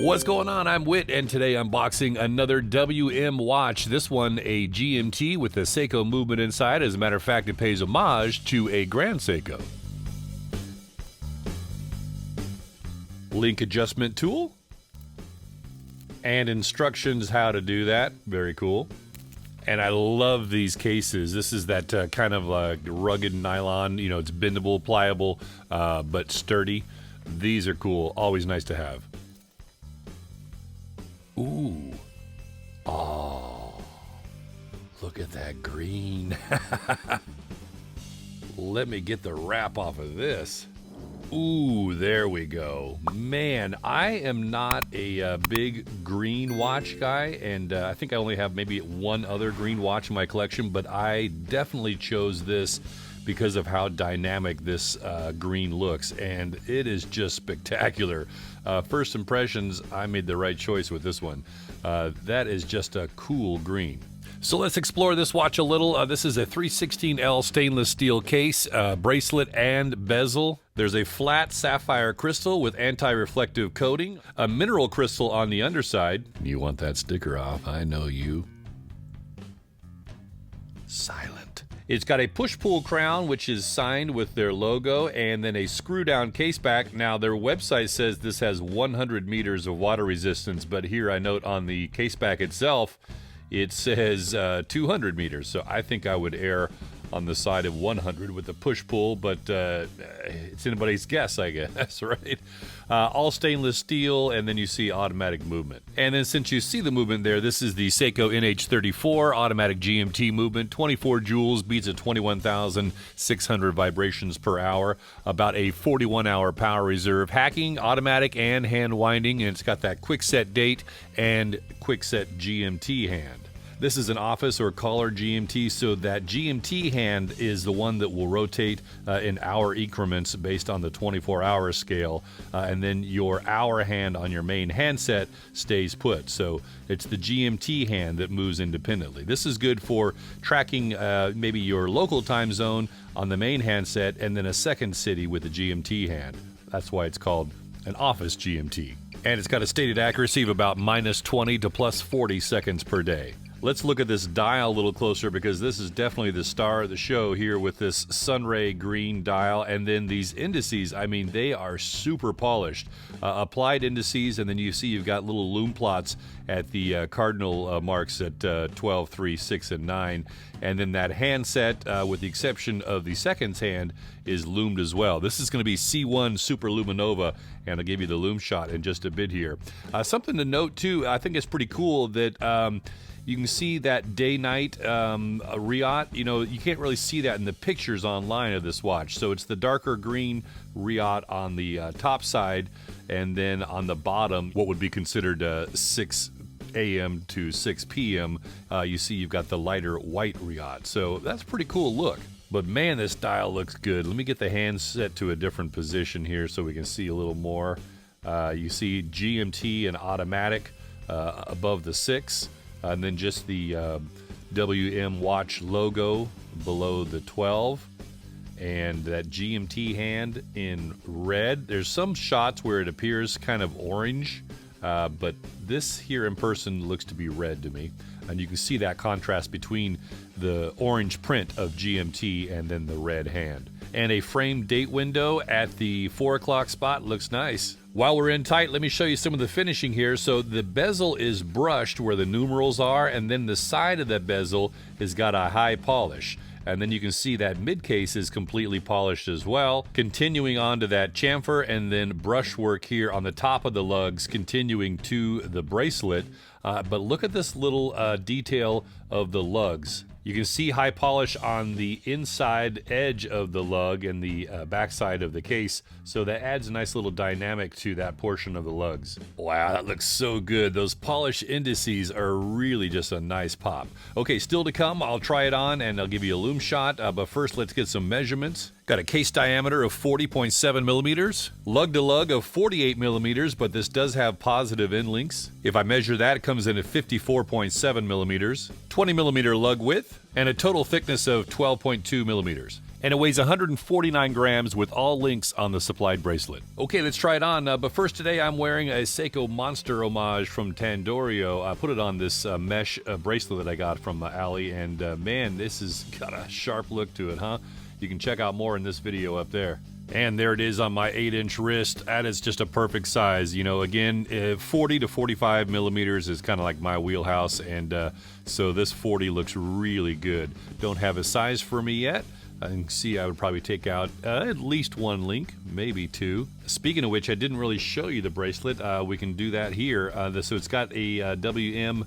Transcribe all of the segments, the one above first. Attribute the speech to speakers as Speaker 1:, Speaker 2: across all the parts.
Speaker 1: What's going on? I'm Whit, and today unboxing another WM watch. This one a GMT with the Seiko movement inside. As a matter of fact, it pays homage to a Grand Seiko. Link adjustment tool. And instructions how to do that. Very cool. And I love these cases. This is that kind of rugged nylon. You know, it's bendable, pliable, but sturdy. These are cool. Always nice to have. Ooh. Oh. Look at that green. Let me get the wrap off of this. Ooh, there we go. Man, I am not a big green watch guy, and I think I only have maybe one other green watch in my collection, but I definitely chose this because of how dynamic this green looks, and it is just spectacular. First impressions, I made the right choice with this one. That is just a cool green. So let's explore this watch a little. This is a 316L stainless steel case, bracelet and bezel. There's a flat sapphire crystal with anti-reflective coating, a mineral crystal on the underside. You want that sticker off, I know you. Silent. It's got a push-pull crown, which is signed with their logo, and then a screw-down case back. Now, their website says this has 100 meters of water resistance, but here I note on the case back itself, it says 200 meters, so I think I would err on the side of 100 with the push-pull, but it's anybody's guess, I guess, right? All stainless steel, and then you see automatic movement. And then since you see the movement there, this is the Seiko NH34 automatic GMT movement. 24 joules beats at 21,600 vibrations per hour, about a 41-hour power reserve. Hacking, automatic, and hand winding, and it's got that quick set date and quick set GMT hand. This is an office or collar GMT, so that GMT hand is the one that will rotate in hour increments based on the 24-hour scale, and then your hour hand on your main handset stays put. So it's the GMT hand that moves independently. This is good for tracking maybe your local time zone on the main handset and then a second city with the GMT hand. That's why it's called an office GMT. And it's got a stated accuracy of about -20 to +40 seconds per day. Let's look at this dial a little closer because this is definitely the star of the show here with this sunray green dial, and then these indices, I mean, they are super polished. Applied indices, and then you see you've got little loom plots at the cardinal marks at 12, 3, 6, and 9. And then that handset, with the exception of the seconds hand, is loomed as well. This is going to be C1 Super Luminova, and I'll give you the loom shot in just a bit here. Something to note, too, I think it's pretty cool that you can see that day-night riot. You know, you can't really see that in the pictures online of this watch. So it's the darker green riot on the top side, and then on the bottom, what would be considered 6 a.m. to 6 p.m., you see you've got the lighter white riot. So that's a pretty cool look. But man, this dial looks good. Let me get the hand set to a different position here so we can see a little more. You see GMT and automatic above the 6. And then just the WM watch logo below the 12, and that GMT hand in red. There's some shots where it appears kind of orange, but this here in person looks to be red to me. And you can see that contrast between the orange print of GMT and then the red hand. And a framed date window at the 4 o'clock spot looks nice. While we're in tight, let me show you some of the finishing here. So the bezel is brushed where the numerals are, and then the side of that bezel has got a high polish. And then you can see that mid case is completely polished as well. Continuing on to that chamfer, and then brushwork here on the top of the lugs, continuing to the bracelet. But look at this little detail of the lugs. You can see high polish on the inside edge of the lug and the backside of the case, so that adds a nice little dynamic to that portion of the lugs. Wow, that looks so good. Those polish indices are really just a nice pop. Okay, still to come. I'll try it on and I'll give you a loom shot, but first let's get some measurements. Got a case diameter of 40.7 millimeters, lug to lug of 48 millimeters, but this does have positive end links. If I measure that, it comes in at 54.7 millimeters, 20 millimeter lug width, and a total thickness of 12.2 millimeters. and it weighs 149 grams with all links on the supplied bracelet. Okay, let's try it on. But first today, I'm wearing a Seiko Monster Homage from Tandorio. I put it on this mesh bracelet that I got from Ali, and man, this has got a sharp look to it, huh? You can check out more in this video up there. And there it is on my 8-inch wrist. That is just a perfect size. You know, again, 40 to 45 millimeters is kind of like my wheelhouse, and so this 40 looks really good. Don't have a size for me yet. I can see I would probably take out at least one link, maybe two. Speaking of which, I didn't really show you the bracelet. We can do that here. So it's got a WM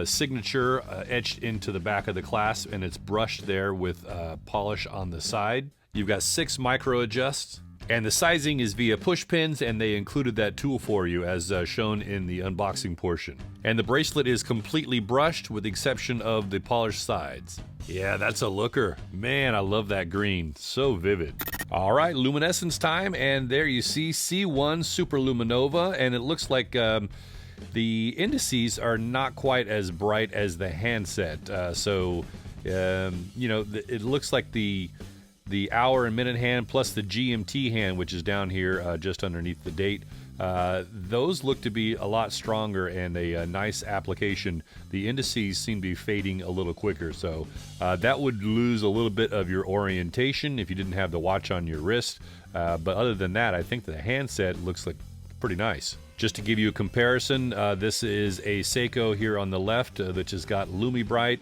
Speaker 1: signature etched into the back of the clasp, and it's brushed there with polish on the side. You've got 6 micro adjusts, and the sizing is via push pins, and they included that tool for you as shown in the unboxing portion. And the bracelet is completely brushed with the exception of the polished sides. Yeah, that's a looker. Man, I love that green. So vivid. All right, luminescence time, and there you see C1 Super Luminova, and it looks like the indices are not quite as bright as the handset. You know, it looks like the hour and minute hand plus the GMT hand, which is down here just underneath the date, those look to be a lot stronger and a nice application. The indices seem to be fading a little quicker, so that would lose a little bit of your orientation if you didn't have the watch on your wrist. But other than that, I think the handset looks like pretty nice. Just to give you a comparison, this is a Seiko here on the left, which has got LumiBright,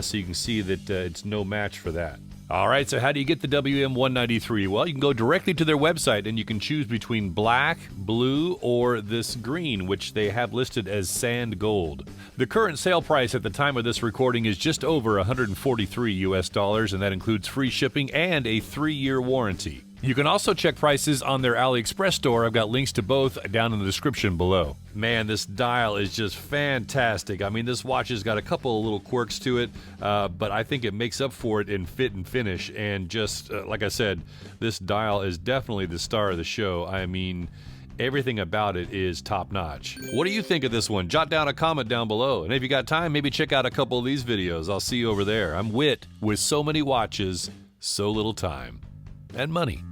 Speaker 1: so you can see that it's no match for that. All right, so how do you get the WM193? Well, you can go directly to their website and you can choose between black, blue, or this green, which they have listed as sand gold. The current sale price at the time of this recording is just over $143 US, and that includes free shipping and a 3-year warranty. You can also check prices on their AliExpress store. I've got links to both down in the description below. Man, this dial is just fantastic. I mean, this watch has got a couple of little quirks to it, but I think it makes up for it in fit and finish. And just like I said, this dial is definitely the star of the show. I mean, everything about it is top-notch. What do you think of this one? Jot down a comment down below. And if you got time, maybe check out a couple of these videos. I'll see you over there. I'm Whit with so many watches, so little time and money.